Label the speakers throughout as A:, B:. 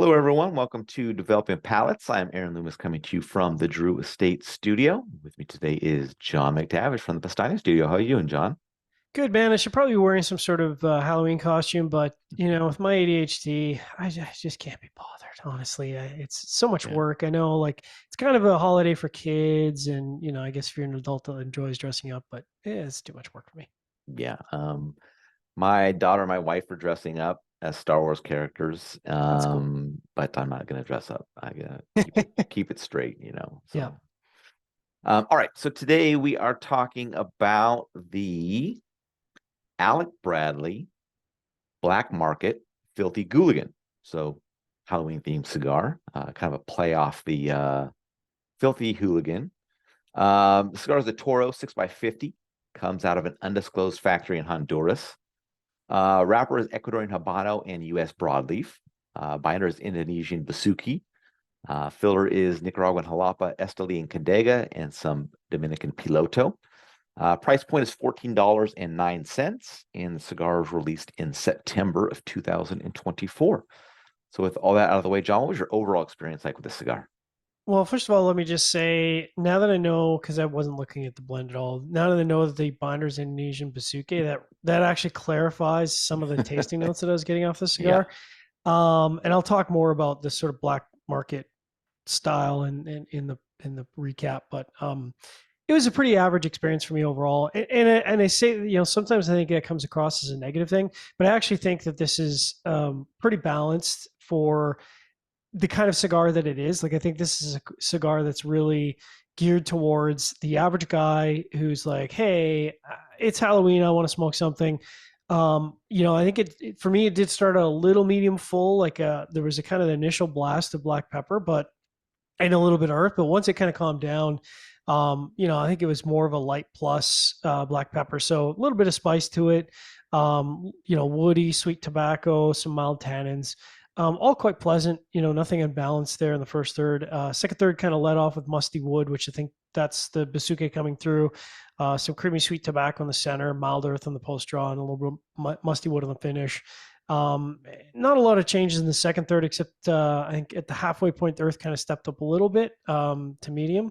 A: Hello, everyone. Welcome to Developing Palates. I'm Aaron Loomis coming to you from the Drew Estate Studio. With me today is John McTavish from the Pastani Studio. How are you doing, John?
B: Good man. I should probably be wearing some sort of Halloween costume, but with my ADHD, I just can't be bothered. Honestly, it's so much
A: Yeah.
B: work. I know, like it's kind of a holiday for kids, and I guess if you're an adult that enjoys dressing up, but it's too much work for me.
A: Yeah. My daughter and my wife are dressing up as Star Wars characters,
B: That's cool.
A: but I'm not going to dress up. I gotta keep it straight.
B: Yeah.
A: All right. So today we are talking about the Alec Bradley Black Market Filthy Ghooligan. So Halloween themed cigar, kind of a play off the Filthy Hooligan. The cigar is a Toro 6x50, comes out of an undisclosed factory in Honduras. Wrapper is Ecuadorian Habano and U.S. broadleaf. Binder is Indonesian Basuki. Filler is Nicaraguan Jalapa, Esteli, and Condega, and some Dominican Piloto. Price point is $14.09, and the cigar was released in September of 2024. So with all that out of the way, John, what was your overall experience like with this cigar?
B: Well, first of all, let me just say, now that I know, because I wasn't looking at the blend at all, now that I know that the binder's Indonesian Basuke, that actually clarifies some of the tasting notes that I was getting off the
A: Yeah.
B: cigar. And I'll talk more about this sort of black market style and in the recap, but it was a pretty average experience for me overall. And I say, sometimes I think that comes across as a negative thing, but I actually think that this is pretty balanced for the kind of cigar that it is. Like, I think this is a cigar that's really geared towards the average guy who's like, hey, it's Halloween, I want to smoke something. I think for me, it did start a little medium full. Like, there was a kind of initial blast of black pepper, but and a little bit of earth. But once it kind of calmed down, I think it was more of a light plus black pepper. So a little bit of spice to it. Woody, sweet tobacco, some mild tannins. All quite pleasant. Nothing unbalanced there in the first third. Second third kind of led off with musty wood, which I think that's the Basuke coming through. Some creamy sweet tobacco in the center, mild earth on the post draw, and a little bit musty wood on the finish. Not a lot of changes in the second third, except I think at the halfway point, the earth kind of stepped up a little bit to medium.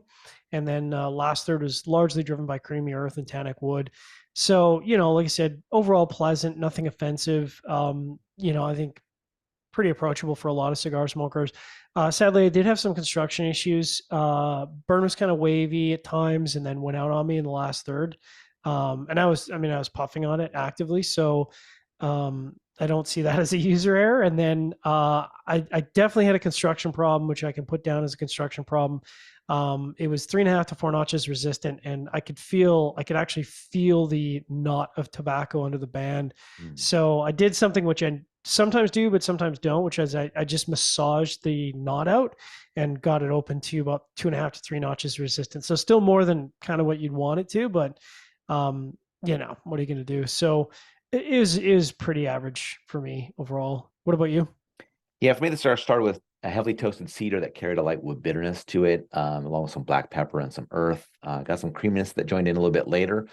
B: And then last third was largely driven by creamy earth and tannic wood. So, like I said, overall pleasant, nothing offensive. I think pretty approachable for a lot of cigar smokers. Sadly, I did have some construction issues. Burn was kind of wavy at times and then went out on me in the last third. And I was puffing on it actively. So, I don't see that as a user error. And then I definitely had a construction problem, which I can put down as a construction problem. It was 3.5 to 4 notches resistant, and I could actually feel the knot of tobacco under the band.
A: Mm.
B: So I did something which I sometimes do, but sometimes don't, which is I just massaged the knot out and got it open to about 2.5 to 3 notches resistant. So still more than kind of what you'd want it to, but what are you going to do? So it is pretty average for me overall. What about you?
A: Yeah, for me, the cigar started with a heavily toasted cedar that carried a light wood bitterness to it, along with some black pepper and some earth. Got some creaminess that joined in a little bit later.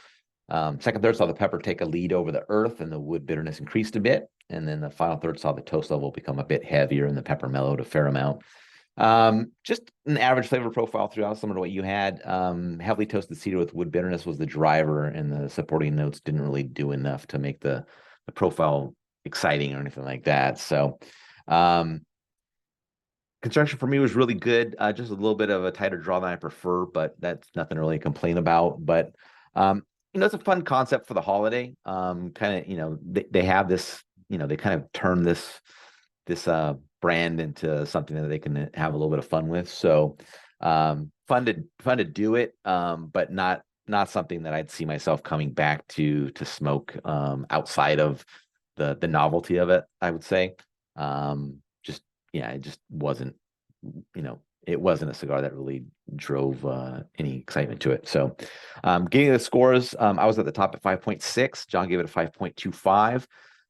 A: Second third saw the pepper take a lead over the earth, and the wood bitterness increased a bit. And then the final third saw the toast level become a bit heavier, and the pepper mellowed a fair amount. Just an average flavor profile throughout, similar to what you had. Heavily toasted cedar with wood bitterness was the driver, and the supporting notes didn't really do enough to make the profile exciting or anything like that. So, um, construction for me was really good. Just a little bit of a tighter draw than I prefer, but that's nothing really to complain about. But it's a fun concept for the holiday. Kind of, they have this, they kind of turn this brand into something that they can have a little bit of fun with. So fun to do it, but not something that I'd see myself coming back to smoke outside of the novelty of it, I would say. Just yeah, it just wasn't, it wasn't a cigar that really drove any excitement to it. So getting the scores, I was at the top at 5.6. John gave it a 5.25.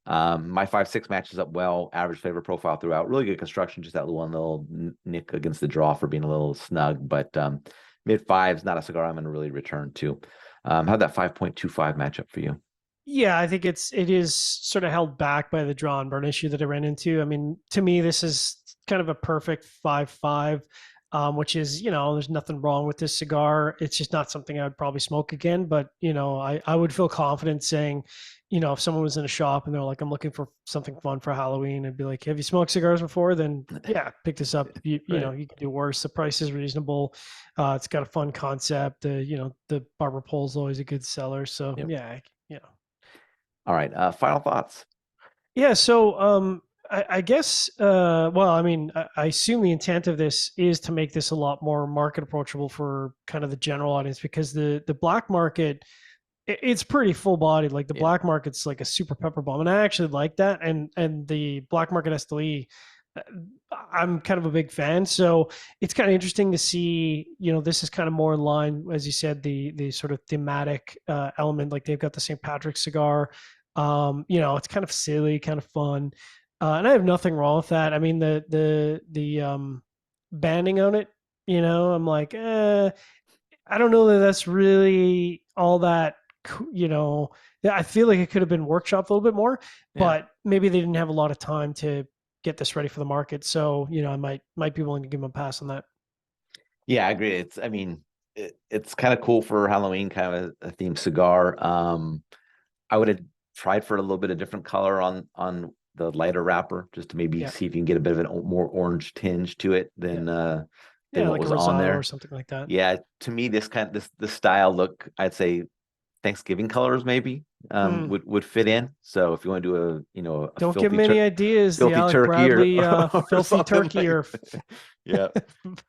A: My 5.6 matches up well. Average flavor profile throughout. Really good construction. Just that one little nick against the draw for being a little snug. But mid fives, not a cigar I'm going to really return to. How'd that 5.25 match up for you?
B: Yeah, I think it is sort of held back by the draw and burn issue that I ran into. I mean, to me, this is kind of a perfect 5.5, which is, there's nothing wrong with this cigar. It's just not something I would probably smoke again. But, I would feel confident saying, if someone was in a shop and they're like, I'm looking for something fun for Halloween, I'd be like, have you smoked cigars before? Then yeah, pick this up.
A: Right.
B: You can do worse. The price is reasonable. It's got a fun concept. The barber pole is always a good seller. So
A: Yep.
B: yeah,
A: All right. Final thoughts.
B: Yeah, so I guess well, I mean, I assume the intent of this is to make this a lot more market approachable for kind of the general audience because the black market it's pretty full bodied. Like the
A: Yeah.
B: black market's like a super pepper bomb, and I actually like that. And the black market SLE, uh, I'm kind of a big fan. So it's kind of interesting to see. This is kind of more in line, as you said, the sort of thematic element. Like they've got the St. Patrick's cigar. It's kind of silly, kind of fun, and I have nothing wrong with that. I mean, the banding on it. I'm like, I don't know that that's really all that. Yeah, I feel like it could have been workshopped a little bit more,
A: Yeah.
B: but maybe they didn't have a lot of time to get this ready for the market. So I might be willing to give them a pass on that.
A: Yeah, I agree. I mean, it's kind of cool for Halloween, kind of a themed cigar. I would have tried for a little bit of different color on the lighter wrapper, just to maybe
B: Yeah,
A: see if you can get a bit of a more orange tinge to it
B: yeah,
A: than
B: yeah,
A: what
B: like a
A: was on
B: rosado or
A: there.
B: something like that.
A: Yeah, to me, this style look, I'd say Thanksgiving colors maybe
B: Hmm.
A: would fit in. So if you want to do a
B: Don't give them any ideas. The
A: filthy
B: Alec
A: turkey
B: Bradley
A: or
B: filthy
A: something
B: turkey
A: like
B: or
A: that. Yeah.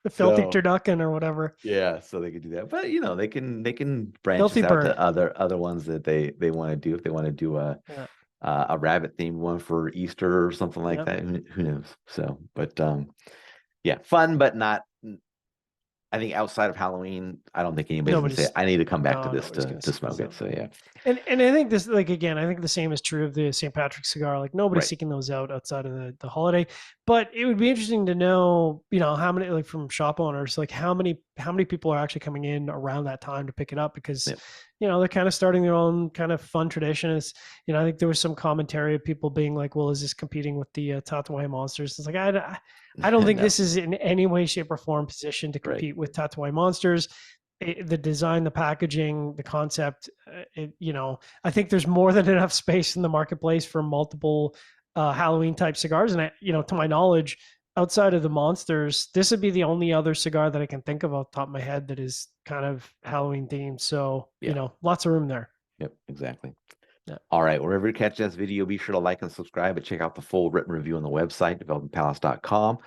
B: filthy
A: So
B: turducken or whatever.
A: yeah, so they could do that. But they can branch
B: Filthy
A: this out
B: bird.
A: to other ones that they want to do. If they want to do
B: Yeah,
A: a rabbit themed one for Easter or something like
B: yeah.
A: that, who knows? So, but yeah, fun, but not. I think outside of Halloween, I don't think anybody's gonna say
B: Nobody's
A: I need to come back to
B: no,
A: this
B: nobody's gonna
A: to
B: seek
A: smoke
B: those
A: it.
B: out.
A: So yeah,
B: And I think this, like, again, I think the same is true of the St. Patrick's cigar. Like nobody's
A: right.
B: seeking those out outside of the holiday. But it would be interesting to know, how many, like, from shop owners, like how many people are actually coming in around that time to pick it up because
A: Yeah.
B: they're kind of starting their own kind of fun traditions. I think there was some commentary of people being like, well, is this competing with the Tatuaje Monsters? It's like I don't think
A: No,
B: this is in any way, shape, or form positioned to
A: right.
B: compete with Tatuaje Monsters. The design, the packaging, the concept, I think there's more than enough space in the marketplace for multiple Halloween type cigars. And to my knowledge, outside of the monsters, this would be the only other cigar that I can think of off the top of my head that is kind of Halloween themed. So,
A: Yeah.
B: lots of room there.
A: Yep. Exactly.
B: Yeah.
A: All right. Wherever you catch this video, be sure to like and subscribe and check out the full written review on the website, developmentpalace.com.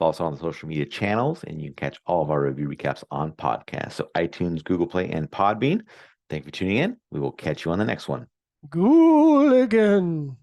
A: Follow us on the social media channels, and you can catch all of our review recaps on podcasts. So iTunes, Google Play, and Podbean. Thank you for tuning in. We will catch you on the next one.
B: Ghooligan.